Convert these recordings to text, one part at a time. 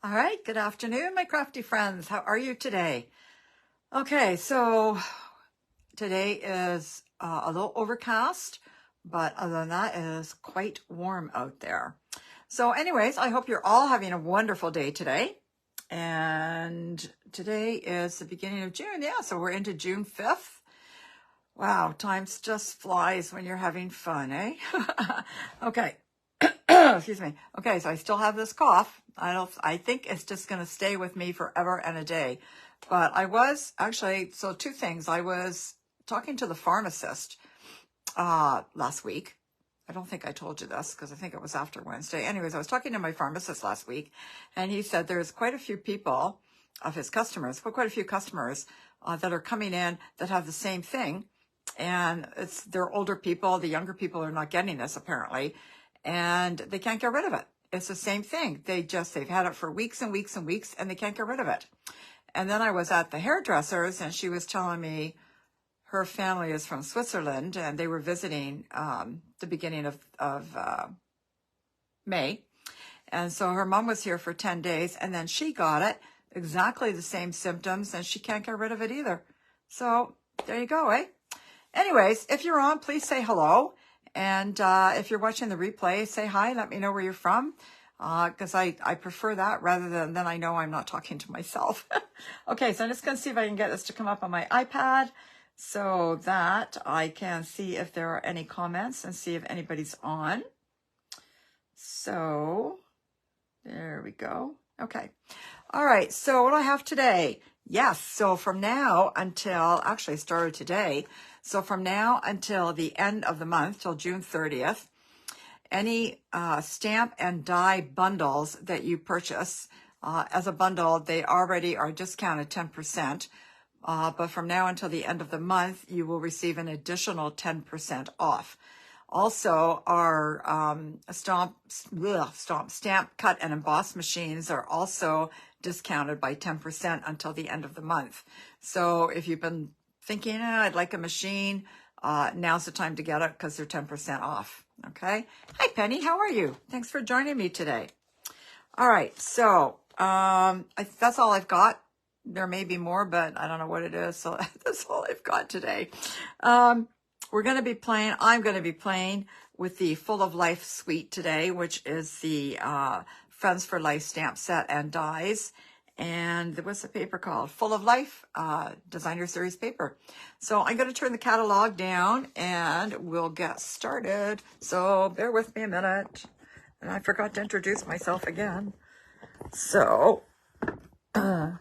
All right, good afternoon, my crafty friends. How are you today? Okay, so today is a little overcast, but other than that, it is quite warm out there. So anyways, I hope you're all having a wonderful day today. And today is the beginning of June. Yeah, so we're into June 5th. Wow, time just flies when you're having fun, eh? Okay. Excuse me. Okay, so I still have this cough. I think it's just going to stay with me forever and a day. But I was actually, so two things. I was talking to the pharmacist last week. I don't think I told you this because I think it was after Wednesday. Anyways, I was talking to my pharmacist last week, and he said there's quite a few people of his customers, quite a few customers that are coming in that have the same thing. And they're older people. The younger people are not getting this apparently, and they can't get rid of it. It's the same thing. They've had it for weeks and weeks and weeks, and they can't get rid of it. And then I was at the hairdresser's, and she was telling me her family is from Switzerland, and they were visiting the beginning of May. And so her mom was here for 10 days, and then she got it, exactly the same symptoms, and she can't get rid of it either. So there you go, eh? Anyways, if you're on, please say hello. And if you're watching the replay, say hi. Let me know where you're from, because I prefer that rather than then I know I'm not talking to myself. Okay, so I'm just going to see if I can get this to come up on my iPad so that I can see if there are any comments and see if anybody's on. So there we go. Okay. All right. So what do I have today? Yes. So from now until, actually started today. So from now until the end of the month, till June 30th, any stamp and die bundles that you purchase as a bundle, they already are discounted 10%. But from now until the end of the month, you will receive an additional 10% off. Also, our stamp, cut, and emboss machines are also discounted by 10% until the end of the month. So if you've been thinking, I'd like a machine, now's the time to get it because they're 10% off. Okay. Hi, Penny. How are you? Thanks for joining me today. All right. So that's all I've got. There may be more, but I don't know what it is. So that's all I've got today. I'm going to be playing with the Full of Life suite today, which is the Friends for Life stamp set and dies. And what's the paper called? Full of Life Designer Series paper. So I'm going to turn the catalog down and we'll get started. So bear with me a minute. And I forgot to introduce myself again. So, let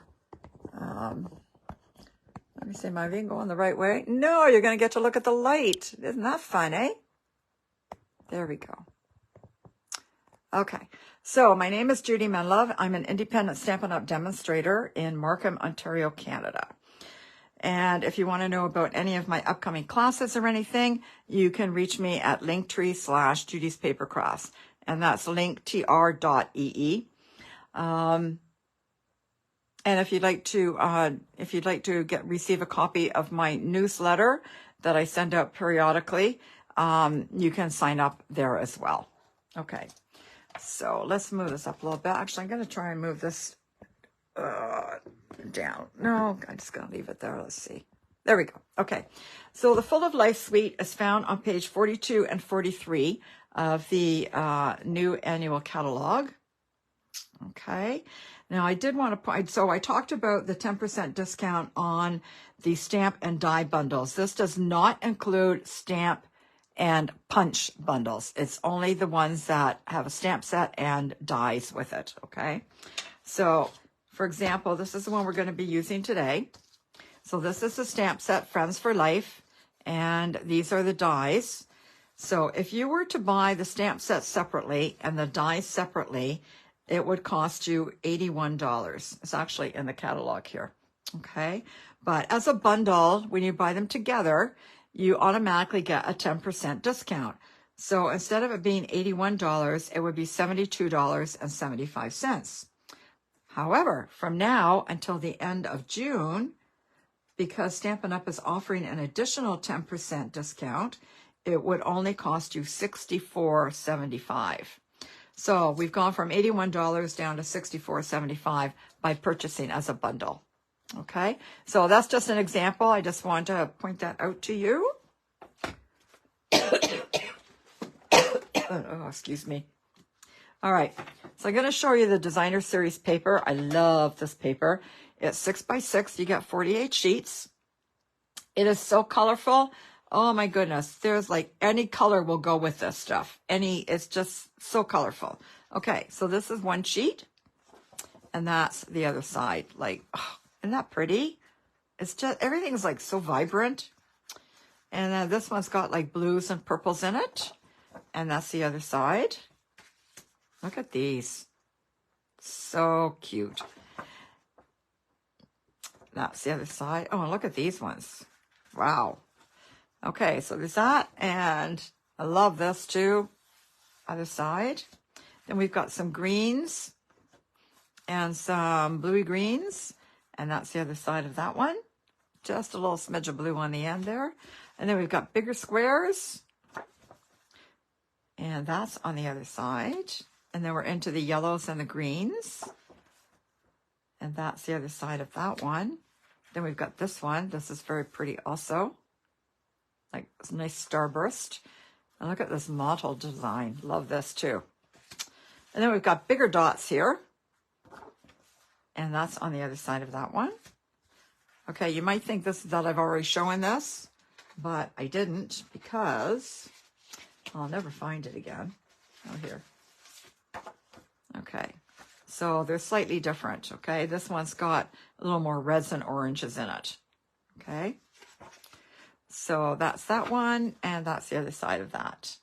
me see, am I being going the right way? No, you're going to get to look at the light. Isn't that fun, eh? There we go. Okay, so my name is Judy Menlove. I'm an independent Stampin' Up! Demonstrator in Markham, Ontario, Canada. And if you want to know about any of my upcoming classes or anything, you can reach me at linktree/Judy's Papercrafts. And that's linktr.ee. And if you'd like to receive a copy of my newsletter that I send out periodically, you can sign up there as well. Okay, so let's move this up a little bit. Actually, I'm going to try and move this down. No, I'm just going to leave it there. Let's see. There we go. Okay, so the Full of Life suite is found on page 42 and 43 of the new annual catalog. Okay. Now, I did want to point, so I talked about the 10% discount on the stamp and die bundles. This does not include stamp and punch bundles. It's only the ones that have a stamp set and dies with it, okay? So, for example, this is the one we're going to be using today. So this is the stamp set, Friends for Life, and these are the dies. So if you were to buy the stamp set separately and the dies separately, it would cost you $81. It's actually in the catalog here, okay? But as a bundle, when you buy them together, you automatically get a 10% discount. So instead of it being $81, it would be $72.75. However, from now until the end of June, because Stampin' Up! Is offering an additional 10% discount, it would only cost you $64.75. So we've gone from $81 down to $64.75 by purchasing as a bundle. Okay, so that's just an example. I just wanted to point that out to you. Oh, excuse me. All right, so I'm going to show you the designer series paper. I love this paper. It's 6 by 6. You get 48 sheets. It is so colorful. Oh my goodness. There's like any color will go with this stuff. It's just so colorful. Okay, so this is one sheet and that's the other side. Like, oh, isn't that pretty? It's just, everything's like so vibrant. And then this one's got like blues and purples in it. And that's the other side. Look at these. So cute. That's the other side. Oh, look at these ones. Wow. Okay, so there's that. And I love this too. Other side. Then we've got some greens and some bluey greens. And that's the other side of that one. Just a little smidge of blue on the end there. And then we've got bigger squares. And that's on the other side. And then we're into the yellows and the greens. And that's the other side of that one. Then we've got this one. This is very pretty also. Like it's a nice starburst. And look at this mottled design. Love this too. And then we've got bigger dots here. And that's on the other side of that one. Okay, you might think that I've already shown this, but I didn't because I'll never find it again. Oh, here. Okay, so they're slightly different, okay? This one's got a little more reds and oranges in it, okay? So that's that one, and that's the other side of that.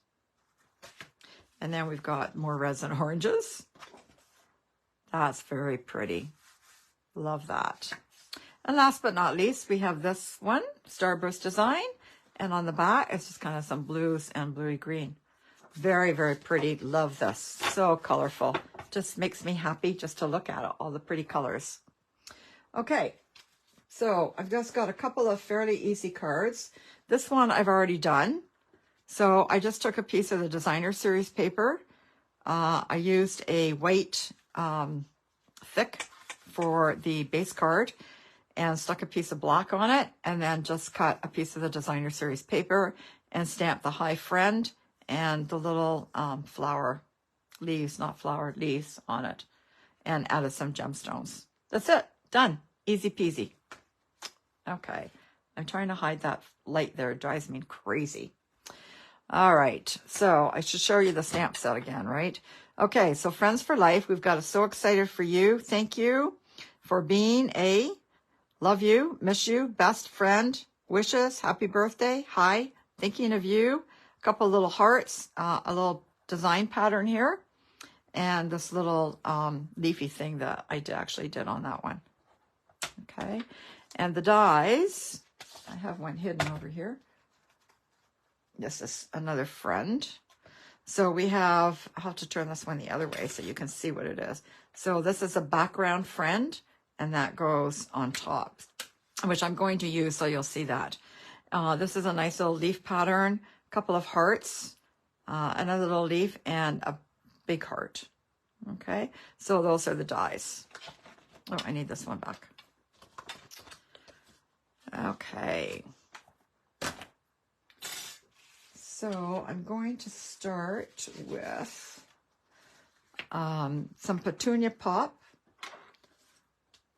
And then we've got more reds and oranges. That's very pretty. Love that. And last but not least, we have this one, Starburst design. And on the back, it's just kind of some blues and bluey green. Very, very pretty. Love this. So colorful. Just makes me happy just to look at it, all the pretty colors. Okay, so I've just got a couple of fairly easy cards. This one I've already done. So I just took a piece of the designer series paper. I used a white thick for the base card and stuck a piece of black on it, and then just cut a piece of the designer series paper and stamped the Hi Friend and the little flower leaves, not flower, leaves on it, and added some gemstones. That's it. Done. Easy peasy. Okay. I'm trying to hide that light there. It drives me crazy. All right. So I should show you the stamp set again, right? Okay. So Friends for Life, we've got a So Excited for You. Thank you for being a love you, miss you, best friend, wishes, happy birthday, hi, thinking of you, a couple little hearts, a little design pattern here, and this little leafy thing that I actually did on that one. Okay, and the dies, I have one hidden over here. This is another friend. So we have, I'll have to turn this one the other way so you can see what it is. So this is a background friend, and that goes on top, which I'm going to use, so you'll see that. This is a nice little leaf pattern, a couple of hearts, another little leaf, and a big heart. Okay, so those are the dies. Oh, I need this one back. Okay. So I'm going to start with some Petunia Pop.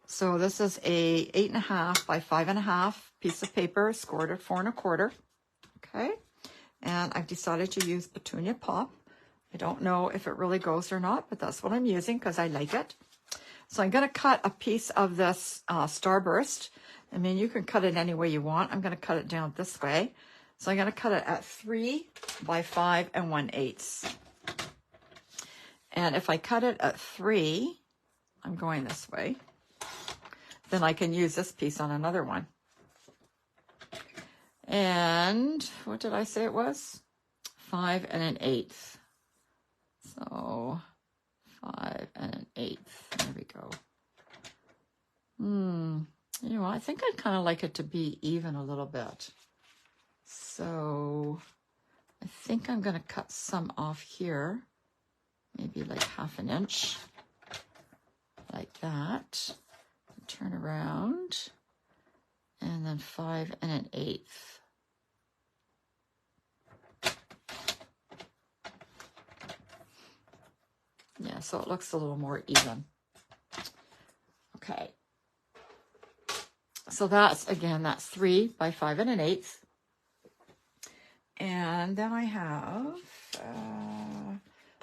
So this is a 8.5 by 5.5 piece of paper, scored at 4 1/4. Okay, and I've decided to use Petunia Pop. I don't know if it really goes or not, but that's what I'm using because I like it. So I'm going to cut a piece of this Starburst. I mean, you can cut it any way you want. I'm going to cut it down this way. So I'm going to cut it at 3 by 5 1/8. And if I cut it at 3, I'm going this way, then I can use this piece on another one. And what did I say it was? 5 1/8. So 5 1/8. There we go. You know, I think I'd kind of like it to be even a little bit. So I think I'm going to cut some off here. maybe like 1/2 inch, like that. Turn around, and then 5 1/8. Yeah, so it looks a little more even. Okay. So that's, again, that's 3 by 5 1/8. And then I have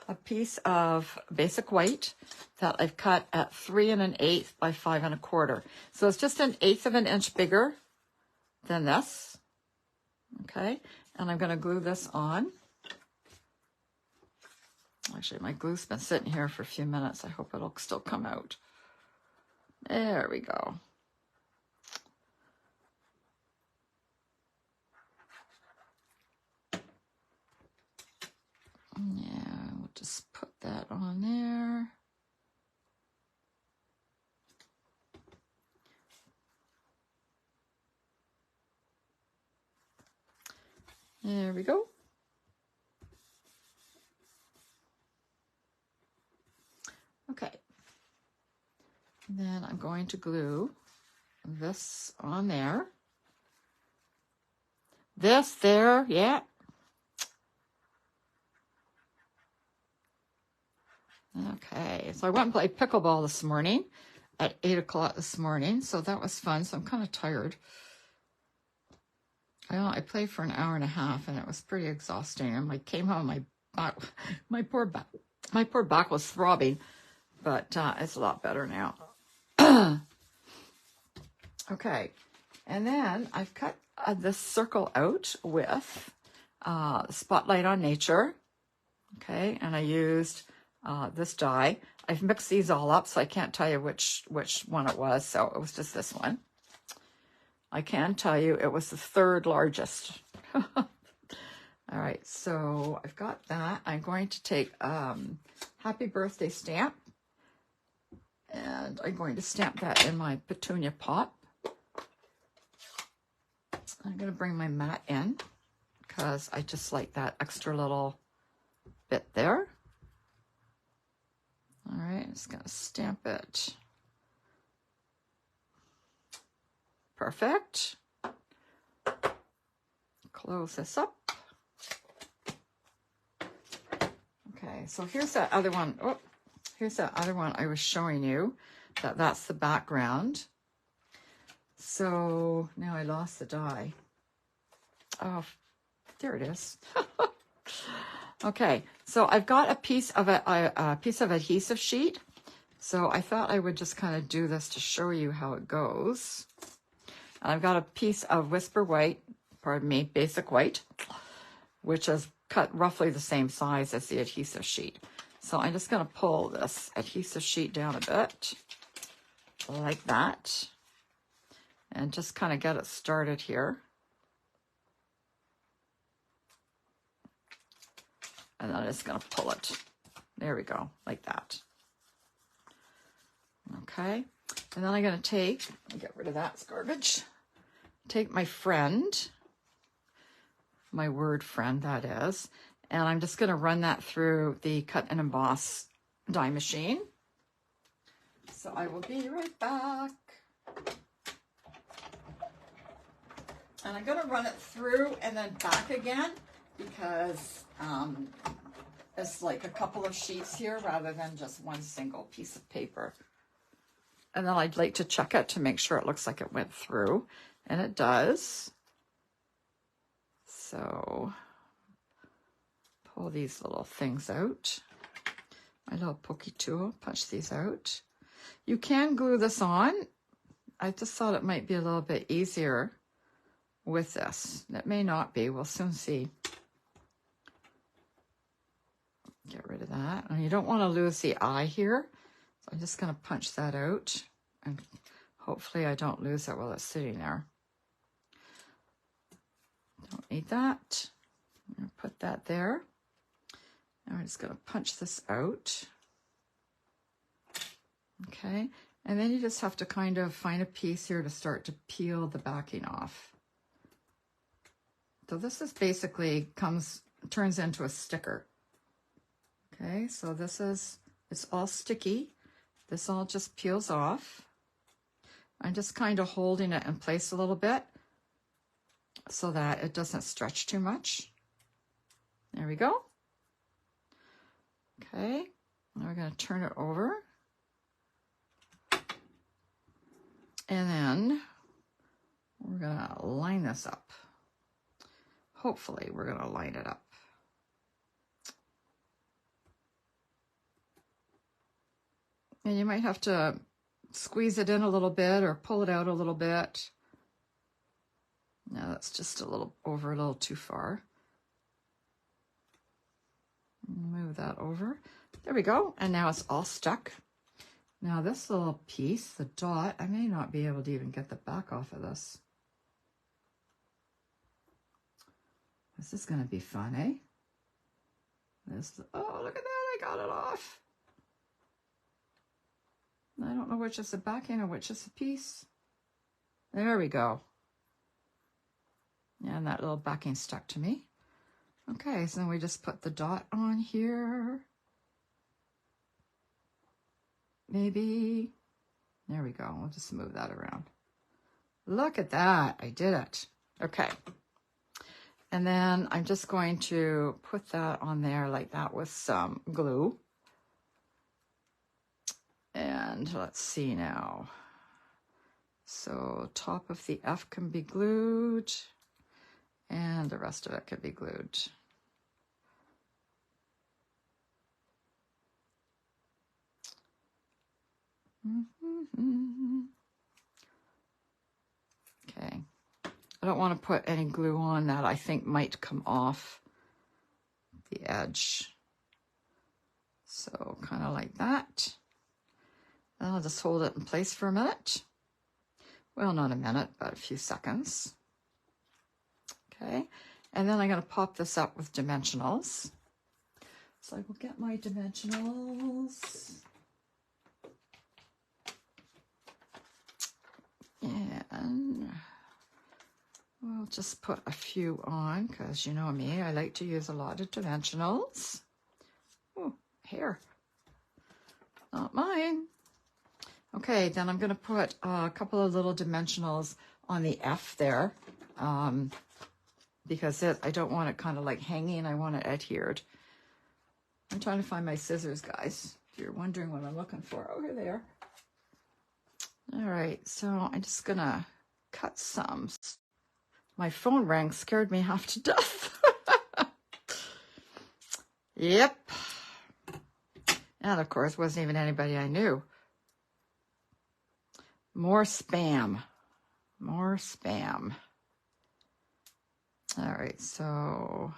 a piece of basic white that I've cut at 3 1/8 by 5 1/4. So it's just 1/8 of an inch bigger than this. Okay. And I'm going to glue this on. Actually, my glue's been sitting here for a few minutes. I hope it'll still come out. There we go. Yeah, we'll just put that on there. There we go. Okay. And then I'm going to glue this on there. This there, yeah. Okay, so I went and played pickleball this morning at 8 o'clock this morning, so that was fun. So I'm kind of tired. I played for an hour and a half, and it was pretty exhausting. And I came home, my poor back was throbbing, but it's a lot better now. Okay, and then I've cut this circle out with Spotlight on Nature. Okay, and I used this die. I've mixed these all up, so I can't tell you which one it was, so it was just this one. I can tell you it was the 3rd largest. All right, so I've got that. I'm going to take Happy Birthday stamp, and I'm going to stamp that in my Petunia Pop. I'm going to bring my mat in because I just like that extra little bit there. All right, I'm just going to stamp it. Perfect. Close this up. Okay, so here's that other one. Oh, here's that other one I was showing you. That's the background. So now I lost the die. Oh, there it is. Okay, so I've got a piece of adhesive sheet. So I thought I would just kind of do this to show you how it goes. And I've got a piece of Whisper White, pardon me, Basic White, which is cut roughly the same size as the adhesive sheet. So I'm just going to pull this adhesive sheet down a bit, like that, and just kind of get it started here. And then I'm just going to pull it. There we go, like that. Okay, and then I'm going to get rid of that, it's garbage. Take my friend, my word friend that is, and I'm just going to run that through the cut and emboss die machine. So I will be right back. And I'm going to run it through and then back again because it's like a couple of sheets here rather than just one single piece of paper. And then I'd like to check it to make sure it looks like it went through, and it does. So pull these little things out. My little pokey tool, punch these out. You can glue this on. I just thought it might be a little bit easier with this. It may not be, we'll soon see. Get rid of that. And you don't want to lose the eye here. So I'm just going to punch that out. And hopefully I don't lose it while it's sitting there. Don't need that. I'm going to put that there. And we're just going to punch this out. Okay. And then you just have to kind of find a piece here to start to peel the backing off. So this is basically turns into a sticker. Okay, so it's all sticky. This all just peels off. I'm just kind of holding it in place a little bit so that it doesn't stretch too much. There we go. Okay, now we're going to turn it over. And then we're going to line this up. Hopefully we're going to line it up. And you might have to squeeze it in a little bit or pull it out a little bit. Now that's just a little too far. Move that over. There we go. And now it's all stuck. Now this little piece, the dot, I may not be able to even get the back off of this. This is going to be fun, eh? Oh, look at that. I got it off. I don't know which is the backing or which is the piece. There we go. And that little backing stuck to me. Okay, so then we just put the dot on here. Maybe. There we go. We'll just move that around. Look at that. I did it. Okay. And then I'm just going to put that on there like that with some glue. And let's see now. So top of the F can be glued and the rest of it can be glued. Okay. I don't want to put any glue on that I think might come off the edge. So kind of like that. And I'll just hold it in place for a minute. Well, not a minute, but a few seconds. Okay. And then I'm going to pop this up with dimensionals. So I will get my dimensionals. And we'll just put a few on because you know me, I like to use a lot of dimensionals. Oh, hair. Not mine. Okay, then I'm going to put a couple of little dimensionals on the F there because I don't want it kind of like hanging. I want it adhered. I'm trying to find my scissors, guys. If you're wondering what I'm looking for, oh, here they are. All right, so I'm just going to cut some. My phone rang, scared me half to death. Yep. And of course, wasn't even anybody I knew. More spam. More spam. All right, so I'm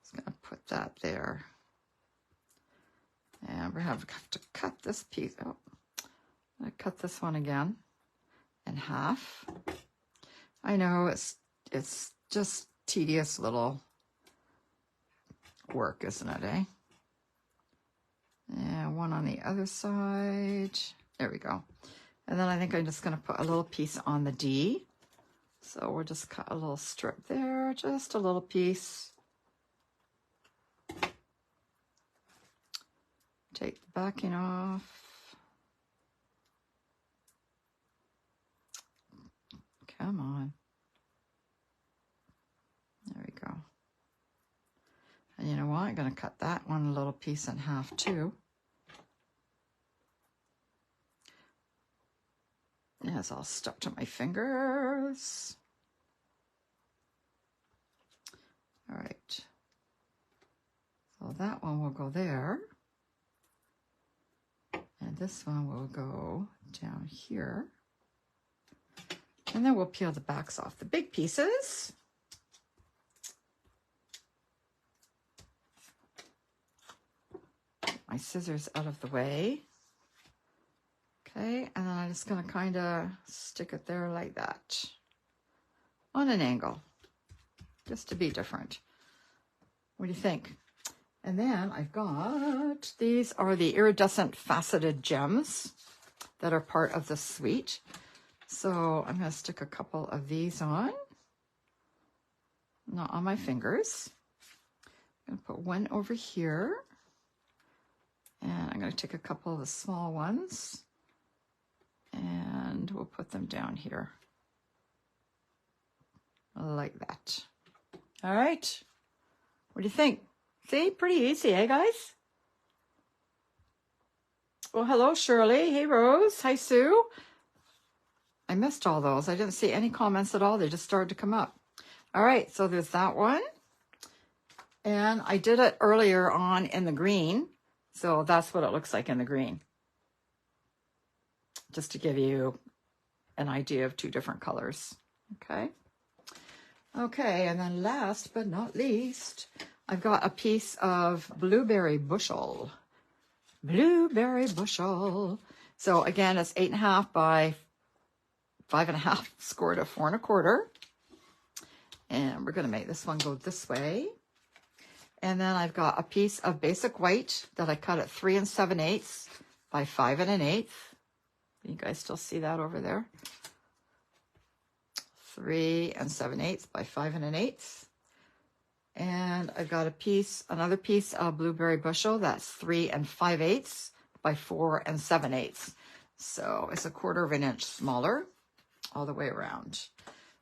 just going to put that there. And we're going to have to cut this piece. Oh, I'm going to cut this one again in half. I know it's just tedious little work, isn't it, eh? And one on the other side. There we go. And then I think I'm just going to put a little piece on the D. So we'll just cut a little strip there, just a little piece. Take the backing off. Come on. There we go. And you know what? I'm going to cut that one little piece in half too. Yeah, it's all stuck to my fingers. All right. So that one will go there. And this one will go down here. And then we'll peel the backs off the big pieces. My scissors out of the way. Okay, and then I'm just going to kind of stick it there like that on an angle, just to be different. What do you think? And then I've got, these are the Iridescent Faceted Gems that are part of the suite. So I'm going to stick a couple of these on, not on my fingers. I'm going to put one over here. And I'm going to take a couple of the small ones and we'll put them down here like that. All right. What do you think? See, pretty easy, eh, guys? Well, hello, Shirley. Hey, Rose. Hi, Sue. I missed all those. I didn't see any comments at all. They just started to come up. All right, so there's that one. And I did it earlier on in the green. So that's what it looks like in the green. Just to give you an idea of two different colors. Okay. Okay, and then last but not least, I've got a piece of blueberry bushel. Blueberry bushel. So again, it's 8.5 by 5.5, scored a 4 1/4. And we're going to make this one go this way. And then I've got a piece of basic white that I cut at 3 7/8 by 5 1/8. You guys still see that over there? 3 7/8 by 5 1/8. And I've got another piece of blueberry bushel that's 3 5/8 by 4 7/8. So it's a 1/4 of an inch smaller all the way around.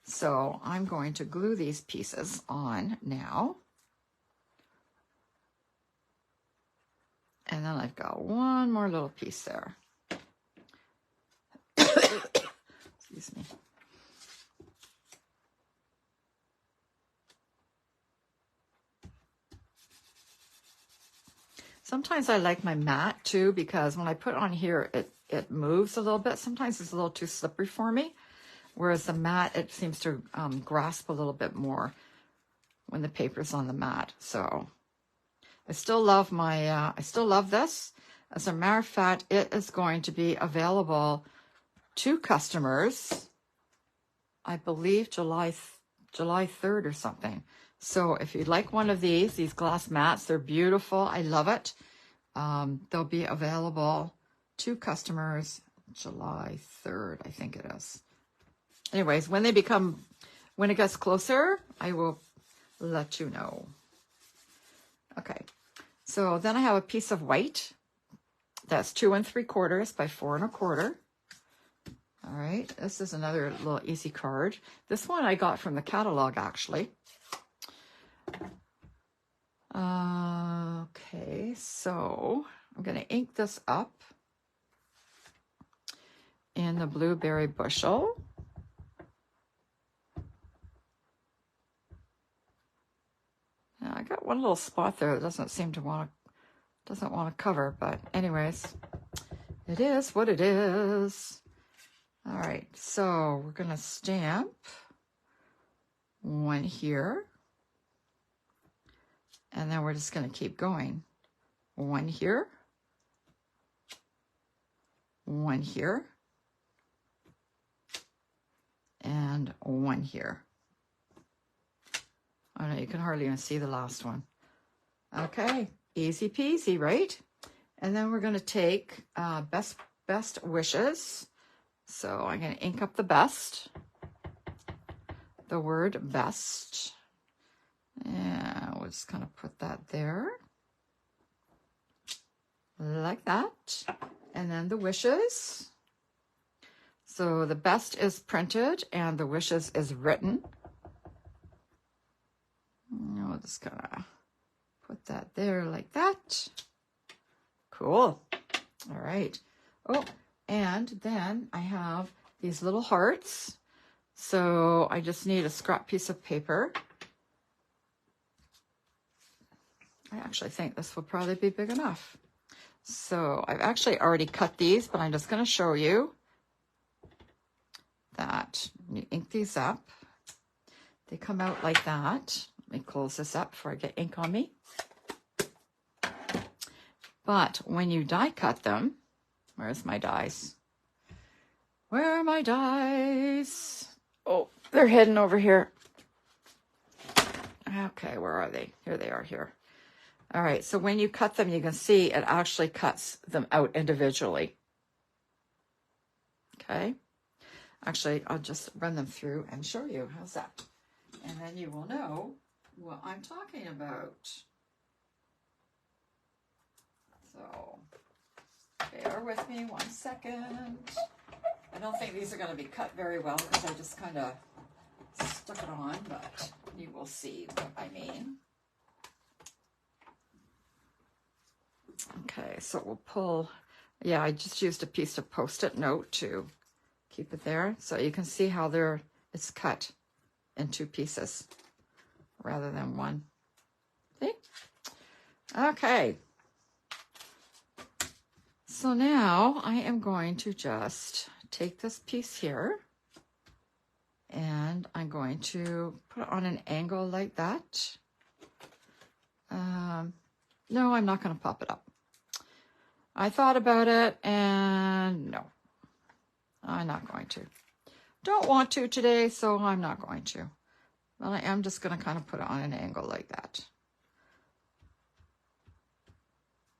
So I'm going to glue these pieces on now. And then I've got one more little piece there. Excuse me. Sometimes I like my mat too, because when I put it on here, it moves a little bit. Sometimes it's a little too slippery for me. Whereas the mat, it seems to grasp a little bit more when the paper's on the mat. So I still love I still love this. As a matter of fact, it is going to be available to customers, I believe July 3rd or something. So if you'd like one of these glass mats, they're beautiful. I love it. They'll be available to customers July 3rd, I think it is. Anyways, when it gets closer, I will let you know. Okay, so then I have a piece of white that's 2 3/4 by 4 1/4. All right, this is another little easy card. This one I got from the catalog, actually. Okay, so I'm going to ink this up in the blueberry bushel. Now, I got one little spot there that doesn't want to cover, but anyways, it is what it is. All right, so we're going to stamp one here. And then we're just going to keep going. One here. One here. And one here. Oh no, you can hardly even see the last one. Okay, easy peasy, right? And then we're going to take best wishes. So I'm going to ink up the best. The word best. And we'll just kind of put that there. Like that. And then the wishes. So the best is printed and the wishes is written. And we'll just kind of put that there like that. Cool. All right. Oh, and then I have these little hearts. So I just need a scrap piece of paper. I actually think this will probably be big enough. So I've actually already cut these, but I'm just going to show you that you ink these up. They come out like that. Let me close this up before I get ink on me. But when you die cut them, where's my dies? Where are my dies? Oh, they're hidden over here. Okay, where are they? Here they are here. All right, so when you cut them, you can see it actually cuts them out individually. Okay. Actually, I'll just run them through and show you. How's that? And then you will know what I'm talking about. So bear with me 1 second. I don't think these are going to be cut very well because I just kind of stuck it on, but you will see what I mean. Okay, so we'll pull, yeah, I just used a piece of Post-it note to keep it there. So you can see how it's cut in 2 pieces rather than 1. See? Okay. So now I am going to just take this piece here and I'm going to put it on an angle like that. No, I'm not going to pop it up. I thought about it and no, I'm not going to. Don't want to today, so I'm not going to. But I am just going to kind of put it on an angle like that.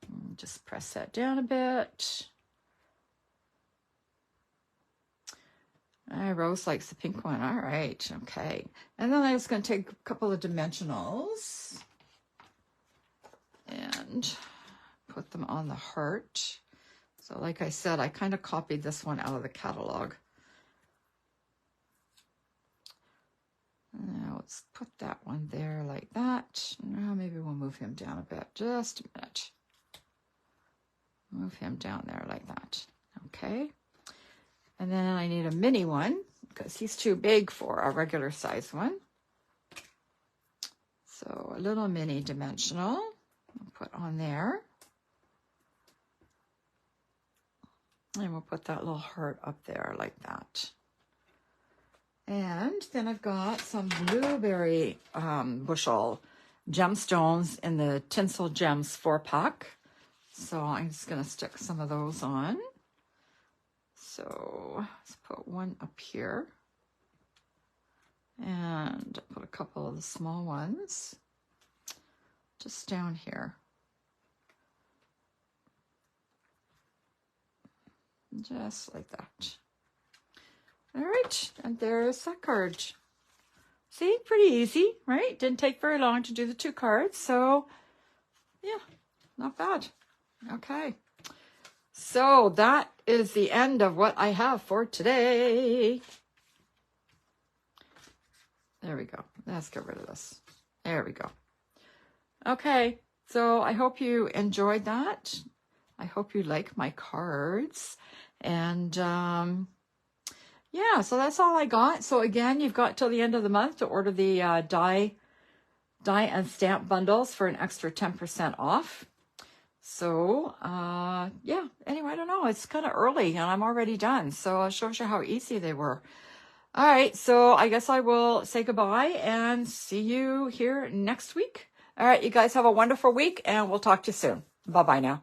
And just press that down a bit. Rose likes the pink one. All right, okay. And then I'm just going to take a couple of dimensionals and put them on the heart. So like I said, I kind of copied this one out of the catalog. Now let's put that one there like that. Now maybe we'll move him down a bit. Just a minute. Move him down there like that. Okay. And then I need a mini one because he's too big for a regular size one. So a little mini dimensional I'll put on there. And we'll put that little heart up there like that. And then I've got some blueberry bushel gemstones in the Tinsel Gems 4-pack. So I'm just going to stick some of those on. So let's put one up here. And put a couple of the small ones just down here. Just like that. All right, and there's that card. See, pretty easy, right? Didn't take very long to do the 2 cards, so yeah, not bad. Okay, so that is the end of what I have for today. There we go. Let's get rid of this. There we go. Okay, so I hope you enjoyed that. I hope you like my cards. And yeah, so that's all I got. So again, you've got till the end of the month to order the die and stamp bundles for an extra 10% off. So yeah, anyway, I don't know. It's kind of early and I'm already done. So it shows you how easy they were. All right, so I guess I will say goodbye and see you here next week. All right, you guys have a wonderful week and we'll talk to you soon. Bye-bye now.